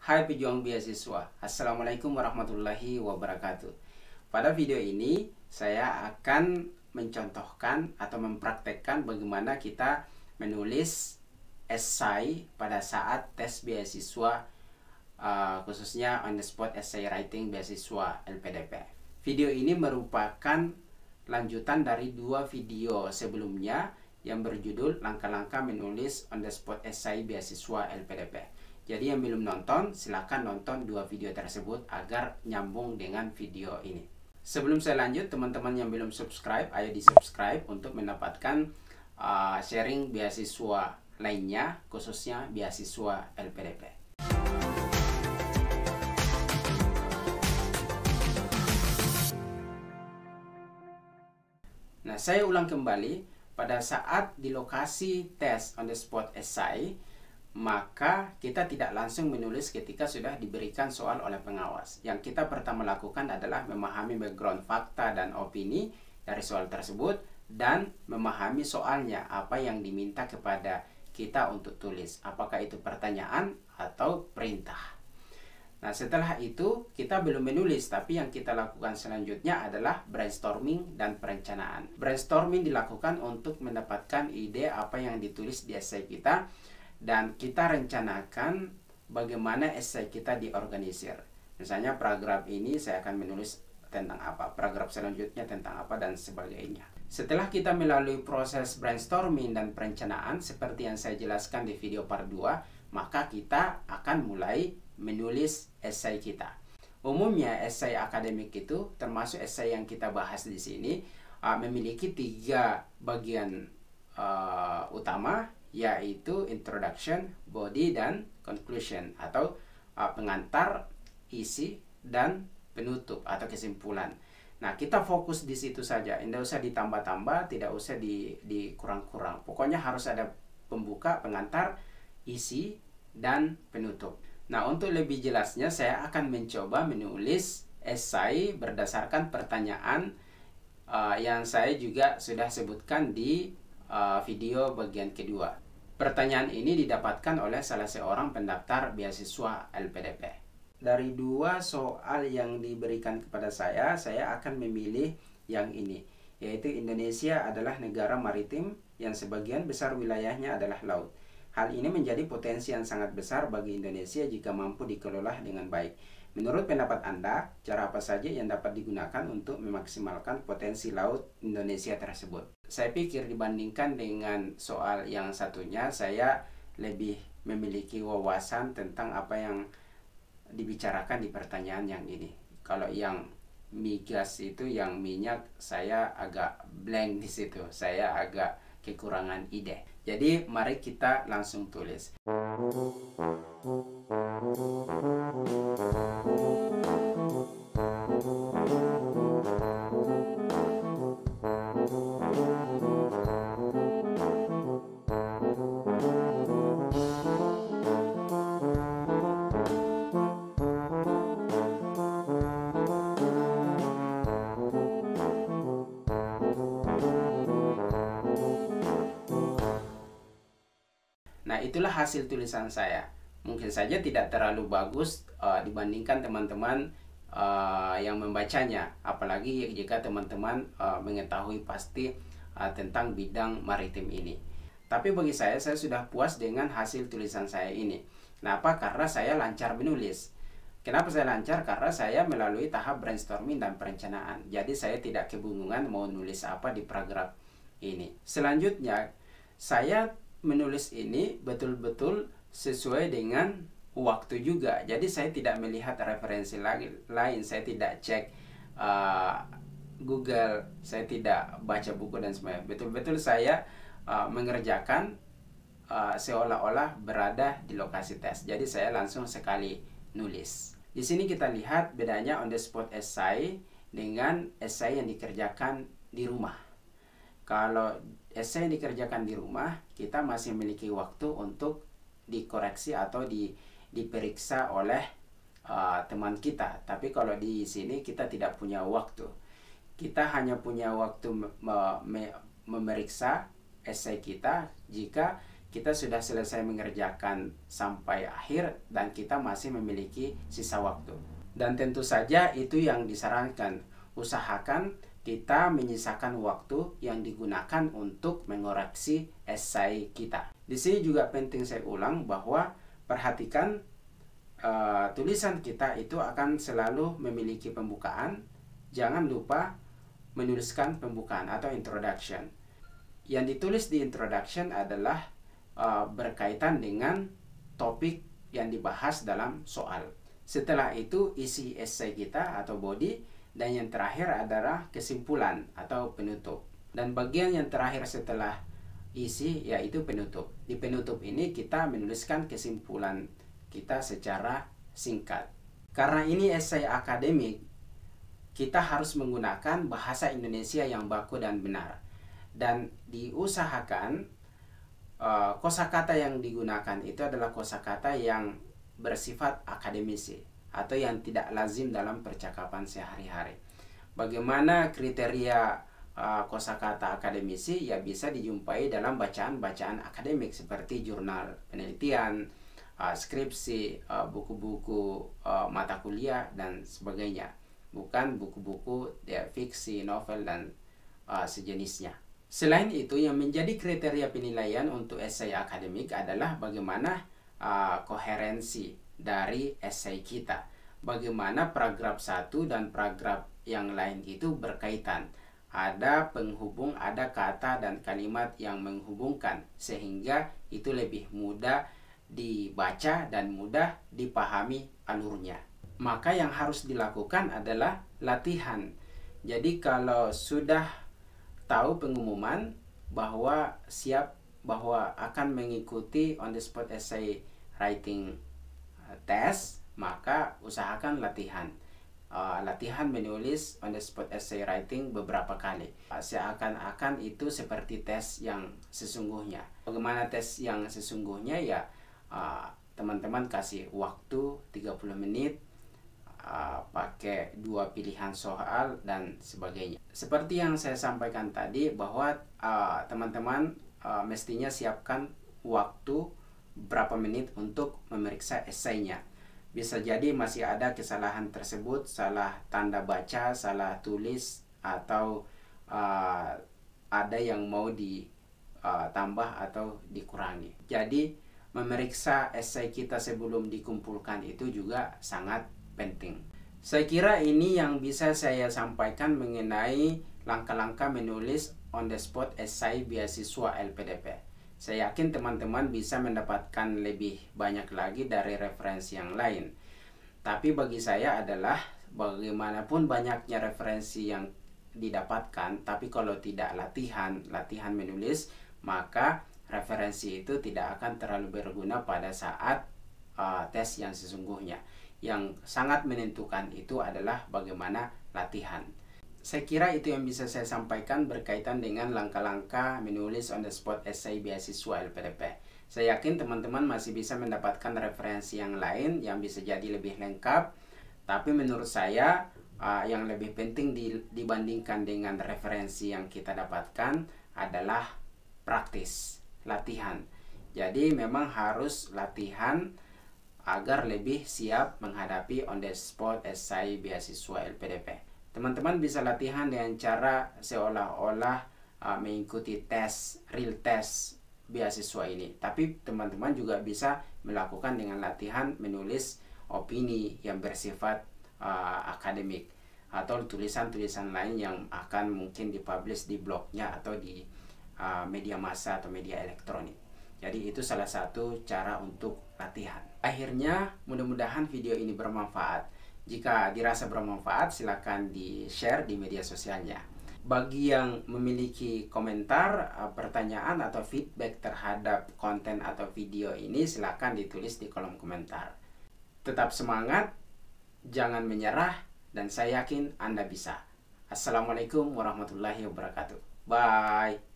Hai pejuang beasiswa, Assalamualaikum warahmatullahi wabarakatuh. Pada video ini saya akan mencontohkan atau mempraktekkan bagaimana kita menulis esai pada saat tes beasiswa, khususnya on the spot essay writing beasiswa LPDP. Video ini merupakan lanjutan dari dua video sebelumnya yang berjudul langkah-langkah menulis on the spot essay beasiswa LPDP. Jadi yang belum nonton, silakan nonton dua video tersebut agar nyambung dengan video ini. Sebelum saya lanjut, teman-teman yang belum subscribe, ayo di subscribe untuk mendapatkan sharing beasiswa lainnya, khususnya beasiswa LPDP. Nah, saya ulang kembali, pada saat di lokasi tes on the spot essay, maka kita tidak langsung menulis ketika sudah diberikan soal oleh pengawas. Yang kita pertama lakukan adalah memahami background fakta dan opini dari soal tersebut dan memahami soalnya, apa yang diminta kepada kita untuk tulis, apakah itu pertanyaan atau perintah. Nah, setelah itu kita belum menulis, tapi yang kita lakukan selanjutnya adalah brainstorming dan perencanaan. Brainstorming dilakukan untuk mendapatkan ide apa yang ditulis di essay kita, dan kita rencanakan bagaimana essay kita diorganisir. Misalnya paragraf ini saya akan menulis tentang apa, paragraf selanjutnya tentang apa, dan sebagainya. Setelah kita melalui proses brainstorming dan perencanaan seperti yang saya jelaskan di video part 2, maka kita akan mulai menulis essay kita. Umumnya essay akademik itu, termasuk essay yang kita bahas di sini, memiliki 3 bagian utama, yaitu introduction, body, dan conclusion, atau pengantar, isi, dan penutup atau kesimpulan. Nah, kita fokus di situ saja, tidak usah ditambah-tambah, tidak usah dikurang-kurang. Pokoknya harus ada pembuka, pengantar, isi, dan penutup. Nah, untuk lebih jelasnya saya akan mencoba menulis esai berdasarkan pertanyaan yang saya juga sudah sebutkan di video bagian kedua. Pertanyaan ini didapatkan oleh salah seorang pendaftar beasiswa LPDP. Dari 2 soal yang diberikan kepada saya akan memilih yang ini, yaitu Indonesia adalah negara maritim yang sebagian besar wilayahnya adalah laut. Hal ini menjadi potensi yang sangat besar bagi Indonesia jika mampu dikelola dengan baik. Menurut pendapat Anda, cara apa saja yang dapat digunakan untuk memaksimalkan potensi laut Indonesia tersebut? Saya pikir dibandingkan dengan soal yang satunya, saya lebih memiliki wawasan tentang apa yang dibicarakan di pertanyaan yang ini. Kalau yang migas itu, yang minyak, saya agak blank di situ. Saya agak kekurangan ide. Jadi mari kita langsung tulis. Nah, itulah hasil tulisan saya. Mungkin saja tidak terlalu bagus dibandingkan teman-teman yang membacanya, apalagi jika teman-teman mengetahui pasti tentang bidang maritim ini. Tapi bagi saya sudah puas dengan hasil tulisan saya ini. Kenapa? Karena saya lancar menulis. Kenapa saya lancar? Karena saya melalui tahap brainstorming dan perencanaan. Jadi saya tidak kebingungan mau nulis apa di paragraf ini. Selanjutnya, saya menulis ini betul-betul sesuai dengan waktu juga. Jadi saya tidak melihat referensi lain, saya tidak cek Google, saya tidak baca buku dan sebagainya. Betul-betul saya mengerjakan seolah-olah berada di lokasi tes. Jadi saya langsung sekali nulis. Di sini kita lihat bedanya on the spot essay dengan essay yang dikerjakan di rumah. Kalau essay yang dikerjakan di rumah, kita masih memiliki waktu untuk dikoreksi atau diperiksa oleh teman kita. Tapi kalau di sini kita tidak punya waktu. Kita hanya punya waktu memeriksa essay kita jika kita sudah selesai mengerjakan sampai akhir dan kita masih memiliki sisa waktu. Dan tentu saja itu yang disarankan. Usahakan kita menyisakan waktu yang digunakan untuk mengoreksi esai kita. Di sini juga penting saya ulang bahwa perhatikan tulisan kita itu akan selalu memiliki pembukaan. Jangan lupa menuliskan pembukaan atau introduction. Yang ditulis di introduction adalah berkaitan dengan topik yang dibahas dalam soal. Setelah itu isi esai kita atau body, dan yang terakhir adalah kesimpulan atau penutup. Dan bagian yang terakhir setelah isi yaitu penutup. Di penutup ini kita menuliskan kesimpulan kita secara singkat. Karena ini esai akademik, kita harus menggunakan bahasa Indonesia yang baku dan benar. Dan diusahakan kosakata yang digunakan itu adalah kosakata yang bersifat akademisi atau yang tidak lazim dalam percakapan sehari-hari. Bagaimana kriteria kosakata akademisi? Ya bisa dijumpai dalam bacaan-bacaan akademik seperti jurnal penelitian, skripsi, buku-buku mata kuliah dan sebagainya. Bukan buku-buku fiksi, novel dan sejenisnya. Selain itu, yang menjadi kriteria penilaian untuk esai akademik adalah bagaimana koherensi dari esai kita. Bagaimana paragraf satu dan paragraf yang lain itu berkaitan. Ada penghubung, ada kata dan kalimat yang menghubungkan, sehingga itu lebih mudah dibaca dan mudah dipahami alurnya. Maka yang harus dilakukan adalah latihan. Jadi kalau sudah tahu pengumuman bahwa akan mengikuti on the spot essay writing test, maka usahakan latihan menulis on the spot essay writing beberapa kali. Seakan-akan itu seperti tes yang sesungguhnya. Bagaimana tes yang sesungguhnya? Ya teman-teman kasih waktu 30 menit, pakai 2 pilihan soal dan sebagainya. Seperti yang saya sampaikan tadi bahwa teman-teman mestinya siapkan waktu berapa menit untuk memeriksa esainya. Bisa jadi masih ada kesalahan tersebut, salah tanda baca, salah tulis, atau ada yang mau ditambah atau dikurangi. Jadi memeriksa esai kita sebelum dikumpulkan itu juga sangat penting. Saya kira ini yang bisa saya sampaikan mengenai langkah-langkah menulis on the spot esai beasiswa LPDP. Saya yakin teman-teman bisa mendapatkan lebih banyak lagi dari referensi yang lain. Tapi bagi saya adalah bagaimanapun banyaknya referensi yang didapatkan, tapi kalau tidak latihan menulis, maka referensi itu tidak akan terlalu berguna pada saat tes yang sesungguhnya. Yang sangat menentukan itu adalah bagaimana latihan. Saya kira itu yang bisa saya sampaikan berkaitan dengan langkah-langkah menulis on the spot essay beasiswa LPDP. Saya yakin teman-teman masih bisa mendapatkan referensi yang lain yang bisa jadi lebih lengkap. Tapi menurut saya yang lebih penting dibandingkan dengan referensi yang kita dapatkan adalah praktis, latihan. Jadi memang harus latihan agar lebih siap menghadapi on the spot essay beasiswa LPDP. Teman-teman bisa latihan dengan cara seolah-olah mengikuti real test beasiswa ini. Tapi teman-teman juga bisa melakukan dengan latihan menulis opini yang bersifat akademik atau tulisan-tulisan lain yang akan mungkin dipublish di blognya atau di media massa atau media elektronik. Jadi itu salah satu cara untuk latihan. Akhirnya mudah-mudahan video ini bermanfaat. Jika dirasa bermanfaat silakan di-share di media sosialnya. Bagi yang memiliki komentar, pertanyaan atau feedback terhadap konten atau video ini silakan ditulis di kolom komentar. Tetap semangat, jangan menyerah, dan saya yakin Anda bisa. Assalamualaikum warahmatullahi wabarakatuh. Bye.